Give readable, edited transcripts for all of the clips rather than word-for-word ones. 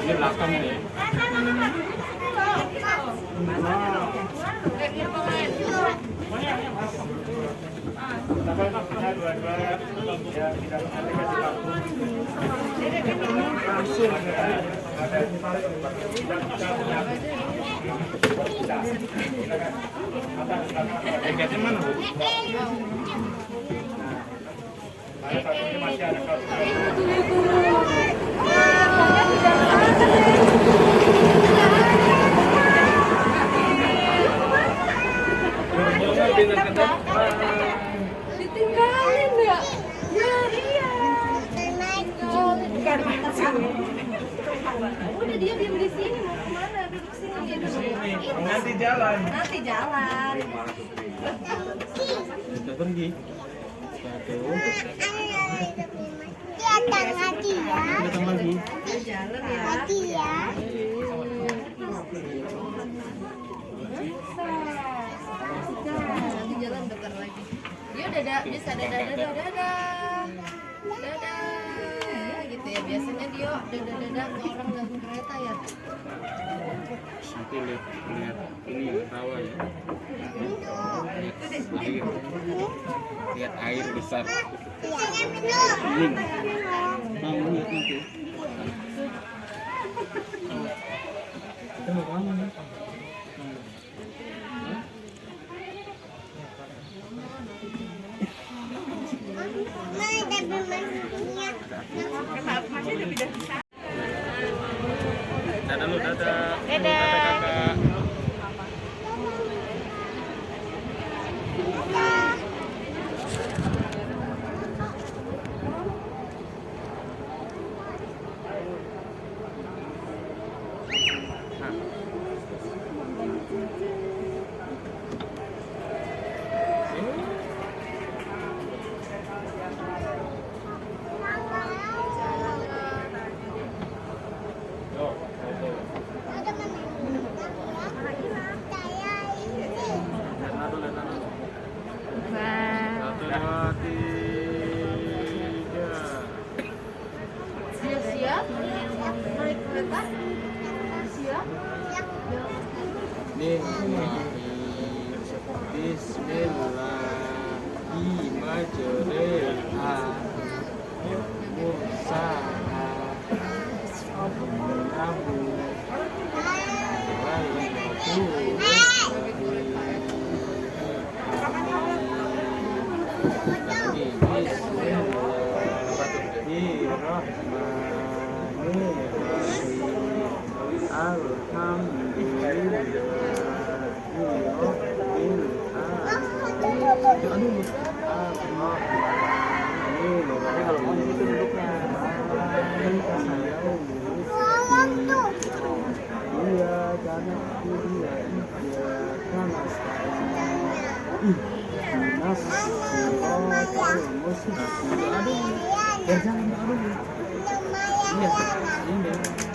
Ini belakang nih. Jaketnya mana, Bu? Satunya masih ada ditinggalin ya? Ya iya. Udah dia diam di sini, mau kemana? Duduk sini. Nanti jalan. Nanti jalan. Kita pergi. Datang lagi ya. Datang lagi. Jalan ya. Lagi ya. Nanti jalan bentar lagi. Dia udah bisa dadah gitu ya. Biasanya dia dadah ke orang ganggu kereta ya. Nanti lihat ini rawa ya. Lihat air besar. Ini. Mau lihat nanti. Kita mau kemana nih? Dadah lu, dadah. Dadah kakak. Satu, dua, tiga. Siap naik kereta. Siap.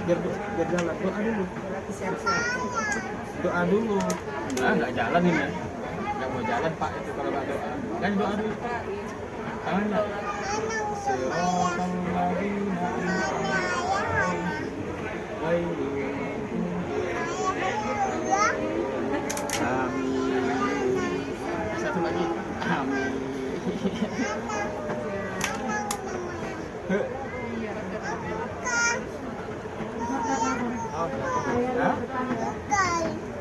biar jalan. Doa dulu. Doa dulu. Ah, nggak jalan ini. Nggak mau jalan Pak itu kalau nggak doa. Kan doa dulu. Tangannya. Siratal ladzina Amin. Satu lagi. Amin.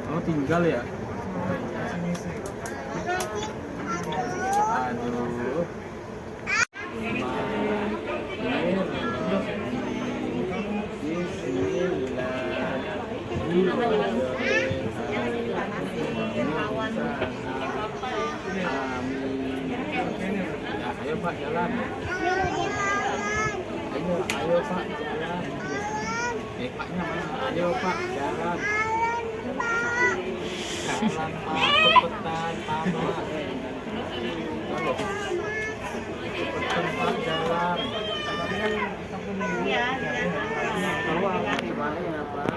Oh, tinggal ya? Aduh. Ayo Pak jalan. Ayo Pak jalan. Paknya mana? Ayo Pak jalan. Jalan Pak, cepetan Pak. Cepetan Pak jalan. Iya. Tahu gimana ya Pak?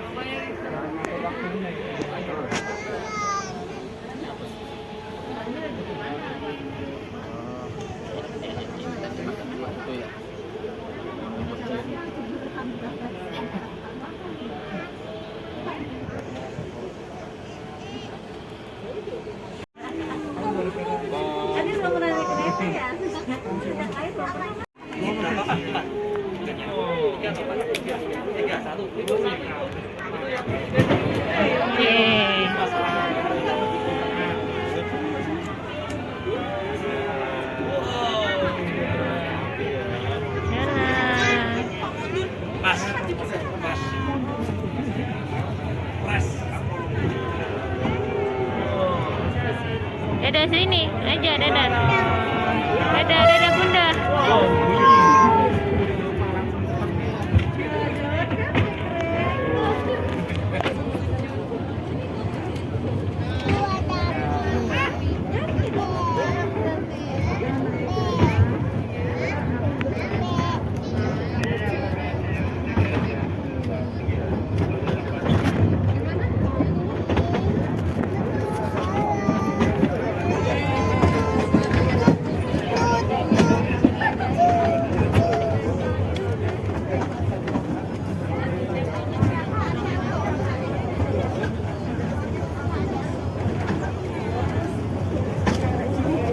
Dadah sini aja, dadah. Dadah bunda.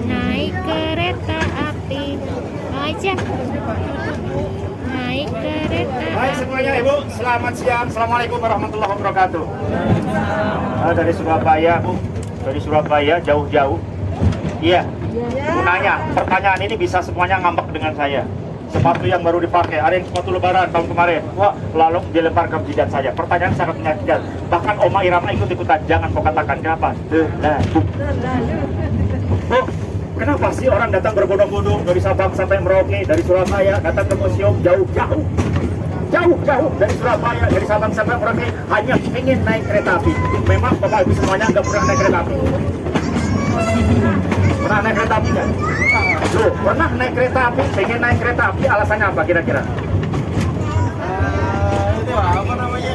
Naik kereta api aja. Naik kereta. Baik semuanya Ibu, selamat siang. Assalamualaikum warahmatullahi wabarakatuh. Dari Surabaya Bu, dari Surabaya jauh-jauh. Iya. Bu nanya, pertanyaan ini bisa semuanya ngambek dengan saya. Sepatu yang baru dipakai, ada yang sepatu lebaran tahun kemarin, wah lalu dilempar ke jidat saya. Pertanyaan sangat menyakitkan. Bahkan Oma Irama ikut-ikutan. Jangan kau katakan kenapa? Bu, kenapa sih orang datang berbondong-bondong dari Sabang sampai Merauke, dari Surabaya datang ke museum jauh-jauh dari Surabaya, dari Sabang sampai Merauke hanya ingin naik kereta api. Memang Bapak Ibu semuanya nggak pernah naik kereta api. Pernah naik kereta api kan? Loh, pernah naik kereta api, pengen naik kereta api, alasannya apa kira-kira? Itu apa namanya?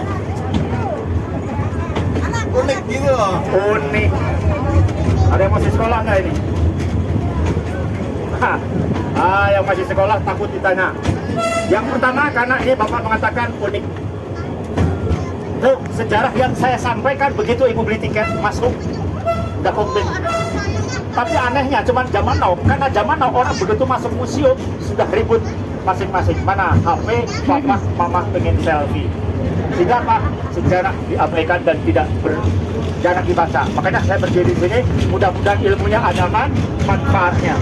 Unik gitu loh. Unik. Ada yang masih sekolah nggak ini? Yang masih sekolah takut ditanya. Yang pertama karena ini Bapak mengatakan unik. Tuh, sejarah yang saya sampaikan begitu Ibu beli tiket masuk, nggak komplain. Tapi anehnya cuman zaman now, karena zaman now orang begitu masuk museum sudah ribut masing-masing. Mana HP, papa, mama pengen selfie. Sehingga Pak, sejarah diabaikan dan tidak jarang dibaca. Makanya saya berdiri di sini, mudah-mudahan ilmunya ada manfaatnya.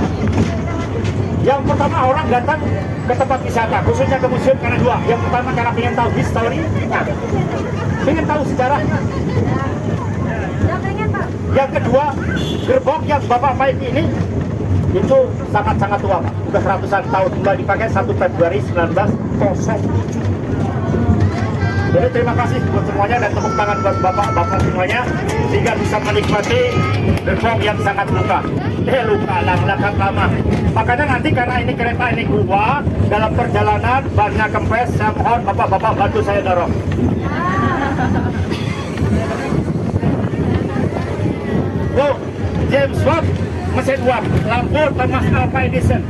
Yang pertama orang datang ke tempat wisata, khususnya ke museum karena dua. Yang pertama karena ingin tahu historinya, ingin tahu sejarahnya. Yang kedua, gerbong yang Bapak naik ini itu sangat-sangat tua Pak. Sudah ratusan tahun, mulai dipakai 1 Februari 1907. Jadi terima kasih buat semuanya dan tepuk tangan buat bapak-bapak semuanya sehingga bisa menikmati gerbong yang sangat luka lama. Makanya nanti karena ini kereta ini gua dalam perjalanan bannya kempes, saya mohon bapak-bapak bantu saya dorong. Tuh, James Watt, mesin Watt, lampu Thomas Alva Edison.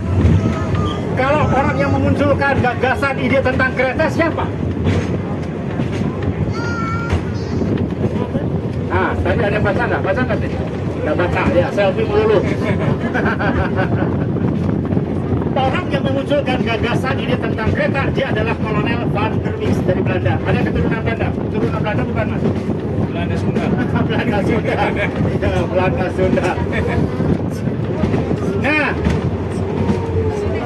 Kalau orang yang memunculkan gagasan ide tentang kereta siapa? Nah, tadi ada yang baca nggak? Baca nggak tadi? Nggak baca, ya selfie melulu. Orang yang memunculkan gagasan ide tentang kereta, dia adalah Kolonel Van der Wist dari Belanda. Ada keturunan Belanda? Keturunan Belanda bukan, Mas? Belanda Sunda. Belanda Sunda. Ya, Belanda Sunda. Nah,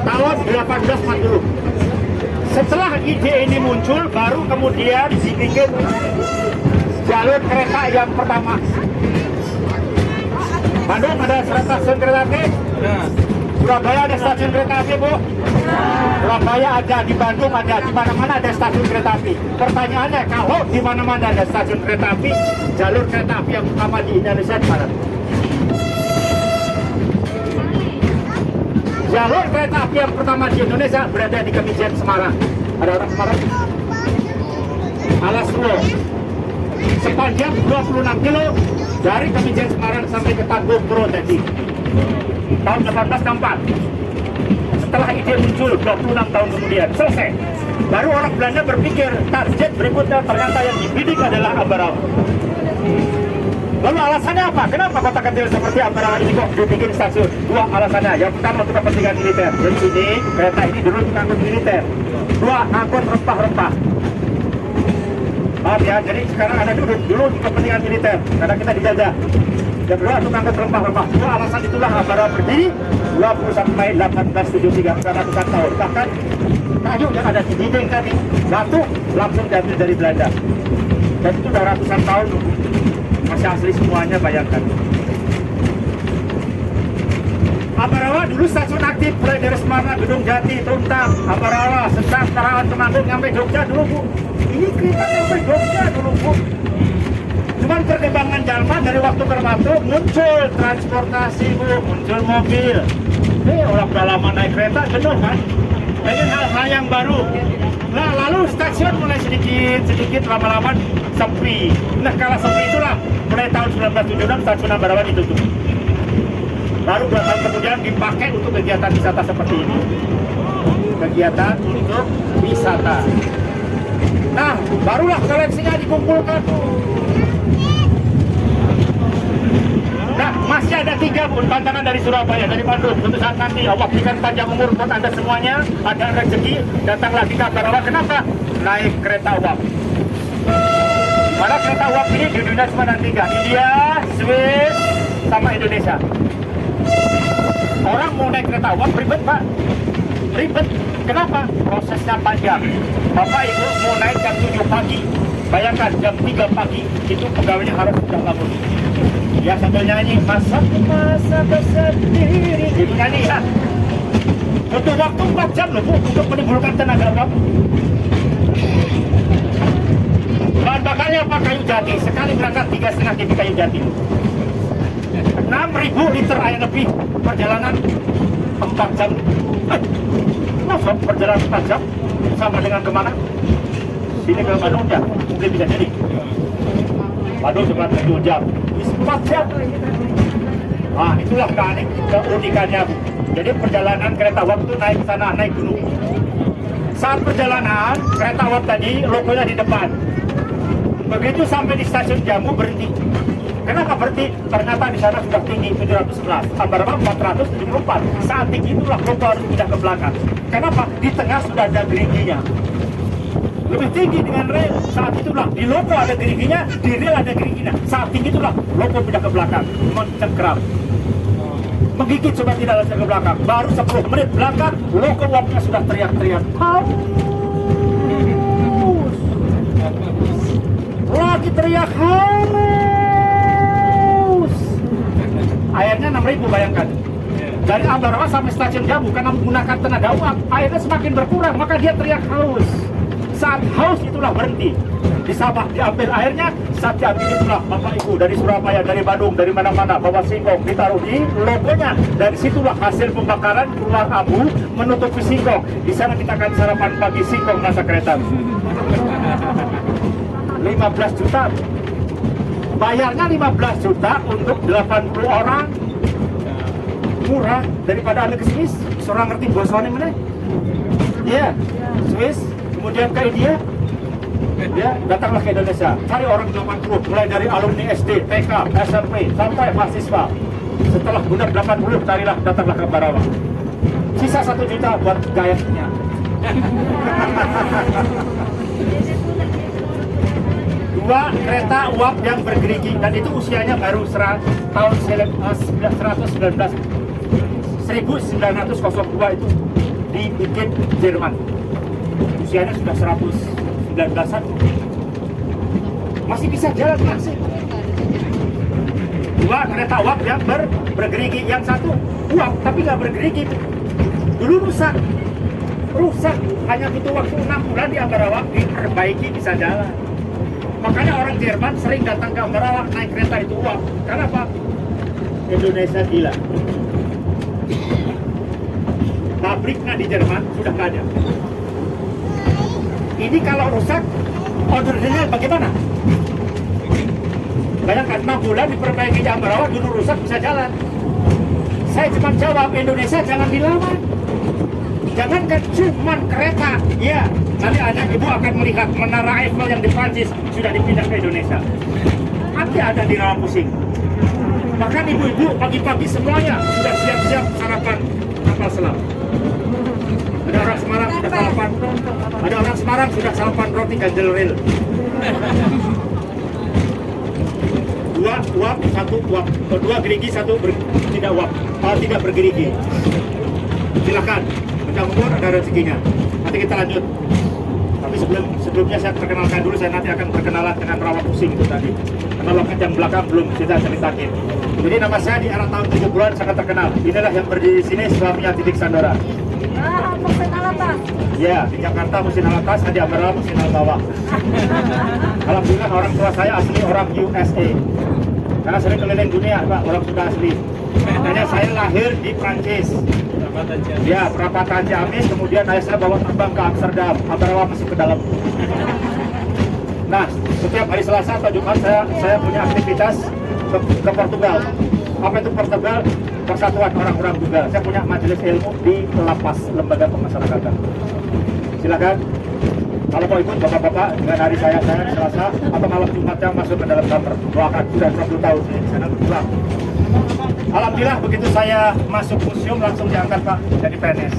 tahun 1840. Setelah ide ini muncul, baru kemudian dibikin jalur kereta yang pertama. Bandung ada stasiun kereta api? Nah, Surabaya ada stasiun kereta api, Bu? Surabaya ada, di Bandung ada, di mana-mana ada stasiun kereta api. Pertanyaannya, kalau di mana-mana ada stasiun kereta api, jalur kereta api yang pertama di Indonesia di mana? Jalur kereta api yang pertama di Indonesia berada di Kemijen Semarang. Ada orang Semarang? Alas Ruo. Sepanjang 26 kilo dari Kemijen Semarang sampai ke Tanggung Purwodadi. Tahun 1864. Setelah ide muncul 26 tahun kemudian selesai. Baru orang Belanda berpikir target berikutnya ternyata yang dibidik adalah Ambarawa. Lalu alasannya apa? Kenapa kota kecil seperti Ambarawa ini kok dibikin stasiun? Dua alasannya. Yang pertama untuk kepentingan militer. Jadi sini kereta ini dulu untuk angkut militer. Dua, angkut rempah-rempah. Maaf ya, jadi sekarang ada dulu untuk kepentingan militer karena kita dijajah. Yang kedua untuk angkut rempah-rempah. Dua alasan itulah Ambarawa berdiri 21 Mei 1873, ratusan tahun. Bahkan kayu yang ada di dinding tadi, batu langsung diambil dari Belanda. Dan itu udah ratusan tahun masih asli semuanya, bayangkan. Ambarawa dulu stasiun aktif mulai dari Semarang, Gedung Jati, Tuntang, Ambarawa, Sentang, Tarawan, Temanggung, sampai Jogja dulu, Bu. Ini kereta sampai Jogja dulu, Bu. Cuman perkembangan zaman dari waktu ke waktu muncul transportasi, Bu, muncul mobil. Orang udah lama naik kereta, jenuh kan? Pengen hal-hal yang baru. Nah, lalu stasiun mulai sedikit lama-lama sepi. Nah, kalau sepi itulah mulai tahun 1976 stasiun Ambarawa ditutup. Baru 2 tahun kemudian dipakai untuk kegiatan wisata seperti ini. Kegiatan untuk wisata. Nah, barulah koleksinya dikumpulkan. Nah, masih ada 3 tantangan dari Surabaya, dari Bandung. Suatu saat nanti Allah berikan panjang umur buat Anda semuanya, ada rezeki, datang lagi ke Ambarawa. Kenapa? Naik kereta uap. Mana kereta uap ini di dunia cuma ada 3, India, Swiss, sama Indonesia. Orang mau naik kereta uap ribet, Pak. Ribet. Kenapa? Prosesnya panjang. Bapak Ibu mau naik jam 7 pagi. Bayangkan jam 3 pagi itu pegawainya harus sudah bangun. Ya sambil nyanyi masa bersendiri. Itu nyanyi ya. Butuh waktu 4 jam loh, Bu, untuk menimbulkan tenaga uap. Bahan bakarnya apa? Kayu jati. Sekali berangkat 3,5 kg kayu jati. 6.000 liter air lebih. Perjalanan 4 jam. Masa perjalanan 4 jam sama dengan kemana? Sini ke Bandung ya, mungkin bisa jadi. Bandung cuma 7 jam. 4 jam. Nah, itulah keunikannya, Bu. Jadi perjalanan kereta uap itu naik ke sana, naik gunung. Saat perjalanan kereta uap tadi logonya di depan. Begitu sampai di stasiun Jammu berhenti. Kenapa berhenti? Ternyata di sana sudah tinggi 711, Ambarawa 474. Saat tinggi itulah logo harus pindah ke belakang. Kenapa? Di tengah sudah ada geriginya. Lebih tinggi dengan rel. Saat itulah di logo ada geriginya, di rel ada geriginya. Saat tinggi itulah logo pindah ke belakang, mencengkeram. Menggigit coba tidak langsung ke belakang. Baru 10 menit belakang, logo uapnya sudah teriak-teriak. Haus. Lagi teriak haus. Airnya 6.000, bayangkan. Dari Ambarawa sampai stasiun Jammu karena menggunakan tenaga uap, airnya semakin berkurang, maka dia teriak haus. Saat haus itulah berhenti. Di Sabah diambil airnya, saat diambil itulah Bapak Ibu dari Surabaya, dari Bandung, dari mana-mana bawa singkong ditaruh di logonya. Dari situlah hasil pembakaran keluar abu menutupi singkong. Di sana kita akan sarapan pagi singkong masa kereta. 15 juta. Bayarnya 15 juta untuk 80 orang. Murah daripada Anda ke Swiss. Seorang ngerti bahasa mana? Ya, Swiss, kemudian ke India. Ya, datanglah ke Indonesia. Cari orang 80, mulai dari alumni SD, TK, SMP, sampai mahasiswa. Setelah benar 80, carilah, datanglah ke Ambarawa. Sisa 1 juta buat gayanya. Dua kereta uap yang bergerigi, dan itu usianya baru tahun 1902 itu dibikin Jerman. Usianya sudah 119-an, masih bisa jalan masih. Dua kereta uap yang bergerigi, yang satu uap tapi nggak bergerigi. Dulu rusak, hanya butuh waktu 6 bulan di Ambarawa diperbaiki, bisa jalan. Makanya orang Jerman sering datang ke Ambarawa naik kereta itu uap. Karena apa? Indonesia gila. Pabriknya di Jerman sudah nggak ada. Ini kalau rusak, ordernya bagaimana? Bayangkan 6 bulan diperbaiki di Ambarawa, dulu rusak bisa jalan. Saya cuma jawab, Indonesia jangan dilawan. Jangankan cuma kereta, ya. Nanti ada ibu akan melihat menara Eiffel yang di Prancis sudah dipindah ke Indonesia. Nanti ada di Rawapusing. Bahkan ibu-ibu pagi-pagi semuanya sudah siap-siap sarapan kapal selam. Ada orang Semarang sudah sarapan roti ganjel rel. Dua uap, satu uap, dua gerigi, satu tidak uap, tidak bergerigi. Silakan, panjang umur ada rezekinya. Nanti kita lanjut. Tapi sebelumnya saya perkenalkan dulu, saya nanti akan perkenalan dengan Rawapusing itu tadi. Karena loket yang belakang belum kita ceritakan. Jadi nama saya di era tahun 70-an sangat terkenal. Inilah yang berdiri di sini suaminya Titik Sandora. Mesin Alatas. Ya, di Jakarta mesin Alatas, di Ambarawa mesin Albawa. Alhamdulillah orang tua saya asli orang USA. Karena sering keliling dunia, Pak, orang sudah asli. Makanya saya lahir di Prancis. Ya, perapatan Ciamis, kemudian ayah saya bawa terbang ke Amsterdam. Ambarawa masih ke dalam. Nah, setiap hari Selasa atau Jumat saya punya aktivitas ke Portugal. Apa itu Portugal? Persatuan orang-orang Tunggal. Saya punya majelis ilmu di lapas, lembaga pemasyarakatan. Silakan. Kalau mau ikut bapak-bapak dengan hari saya Selasa atau malam Jumatnya masuk ke dalam kamar. Doakan, sudah 20 tahun di sana pulang. Alhamdulillah begitu saya masuk museum langsung diangkat Pak jadi PNS.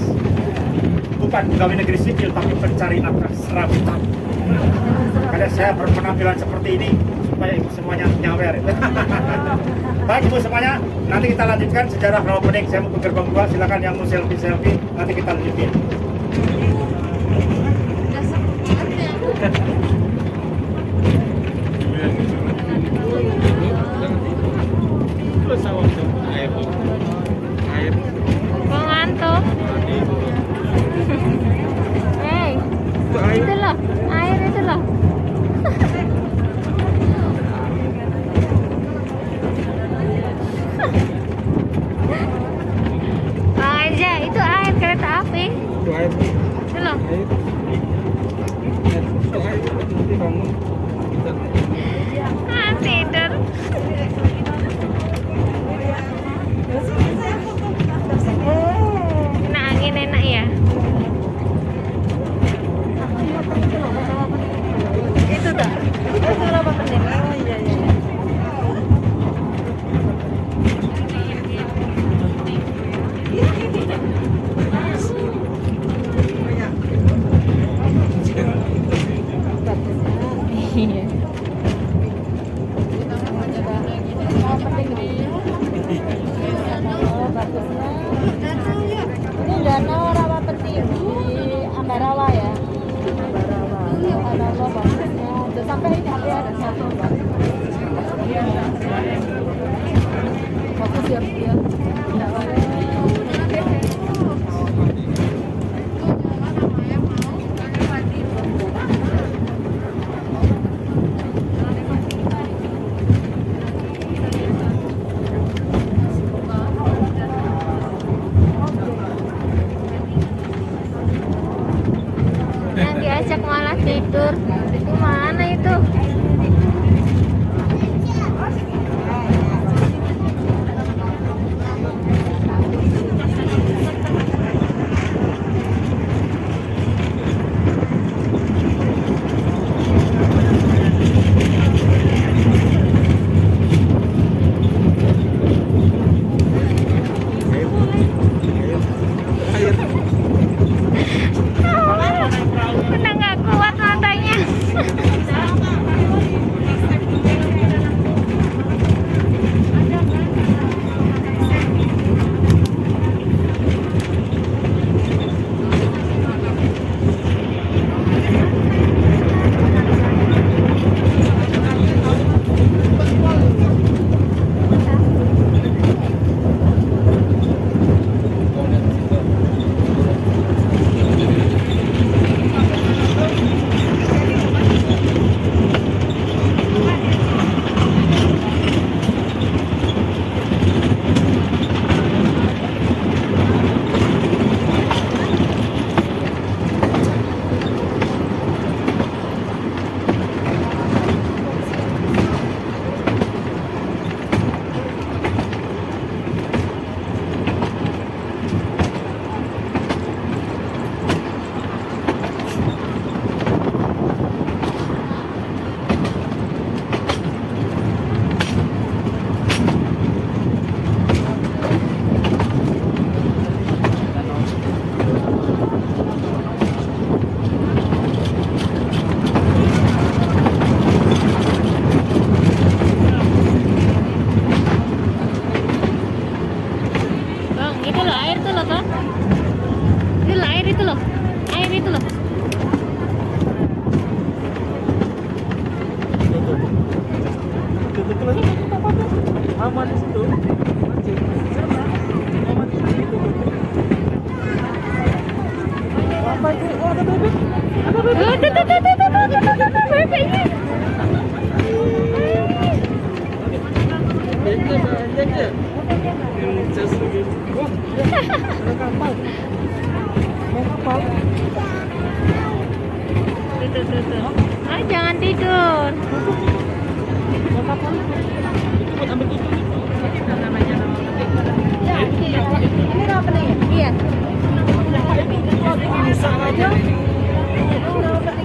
Bukan pegawai negeri sipil tapi pencari nafkah serabutan. Karena saya berpenampilan seperti ini supaya ibu semuanya nyawer. Baik ibu semuanya, nanti kita lanjutkan sejarah Rawapusing. Saya mau ke gerbang 2, silakan yang mau selfie nanti kita lanjutin. Kok ngantuk? Hei, itu loh, air itu loh. Aja, itu air kereta api. Itu loh. Tidur. Kena angin enak ya. Itu dah. Itu berapa menit? Oh iya iya. Iya. Ini danau Rawapusing di Ambarawa ya. Ambarawa bagusnya. Udah sampai ini ada satu Pak. Bagus ya dia. malah tidur. Gimana itu? Udah nggak kuat matanya. Bang, itu loh air tuh loh, Bang. Itu loh air itu loh. Air itu loh. Aman di situ. Aman di situ. Apa itu? Oh, ada bebek. Ada bebek. Tuh, bebeknya. Bebek banyak ya. Just begini. Wah, ada kapal. Mau kapal? Tuh. Ah, jangan tidur. Mau kapal? Itu buat ambil itu. Ya, ini apa nih? Iya. Bisa aja. Ini